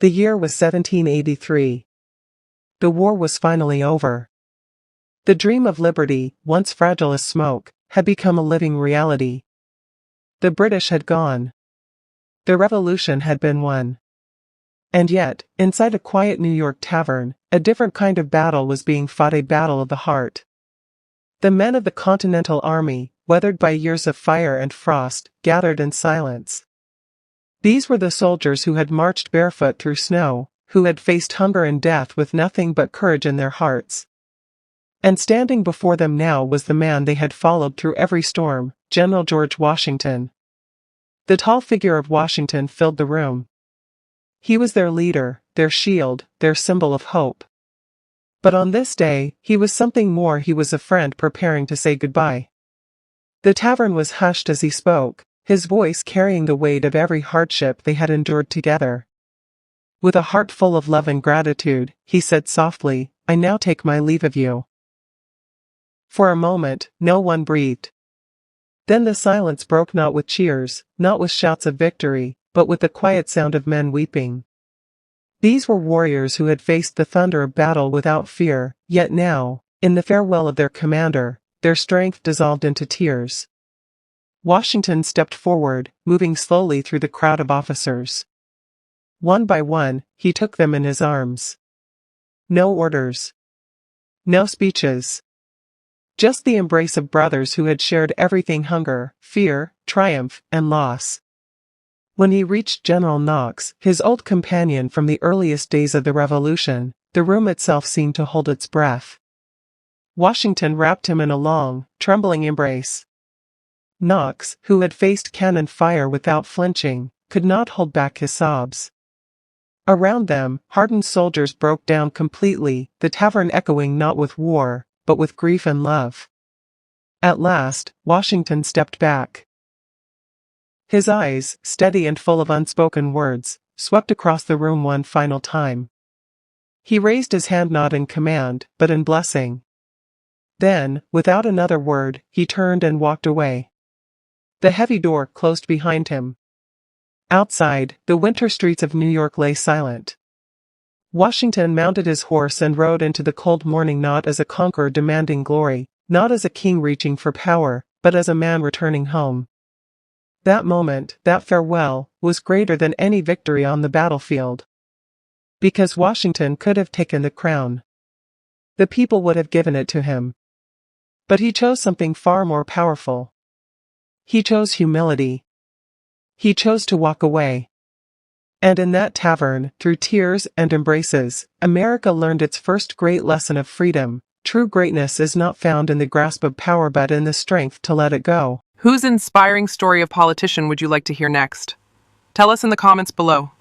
The year was 1783. The war was finally over. The dream of liberty, once fragile as smoke, had become a living reality. The British had gone. The revolution had been won. And yet, inside a quiet New York tavern, a different kind of battle was being fought, a battle of the heart. The men of the Continental Army, weathered by years of fire and frost, gathered in silence. These were the soldiers who had marched barefoot through snow, who had faced hunger and death with nothing but courage in their hearts. And standing before them now was the man they had followed through every storm, General George Washington. The tall figure of Washington filled the room. He was their leader, their shield, their symbol of hope. But on this day, he was something more. He was a friend preparing to say goodbye. The tavern was hushed as he spoke, his voice carrying the weight of every hardship they had endured together. With a heart full of love and gratitude, he said softly, "I now take my leave of you." For a moment, no one breathed. Then the silence broke, not with cheers, not with shouts of victory, but with the quiet sound of men weeping. These were warriors who had faced the thunder of battle without fear, yet now, in the farewell of their commander, their strength dissolved into tears. Washington stepped forward, moving slowly through the crowd of officers. One by one, he took them in his arms. No orders. No speeches. Just the embrace of brothers who had shared everything: hunger, fear, triumph, and loss. When he reached General Knox, his old companion from the earliest days of the Revolution, the room itself seemed to hold its breath. Washington wrapped him in a long, trembling embrace. Knox, who had faced cannon fire without flinching, could not hold back his sobs. Around them, hardened soldiers broke down completely, the tavern echoing not with war, but with grief and love. At last, Washington stepped back. His eyes, steady and full of unspoken words, swept across the room one final time. He raised his hand not in command, but in blessing. Then, without another word, he turned and walked away. The heavy door closed behind him. Outside, the winter streets of New York lay silent. Washington mounted his horse and rode into the cold morning, not as a conqueror demanding glory, not as a king reaching for power, but as a man returning home. That moment, that farewell, was greater than any victory on the battlefield. Because Washington could have taken the crown. The people would have given it to him. But he chose something far more powerful. He chose humility. He chose to walk away. And in that tavern, through tears and embraces, America learned its first great lesson of freedom. True greatness is not found in the grasp of power but in the strength to let it go. Whose inspiring story of politician would you like to hear next? Tell us in the comments below.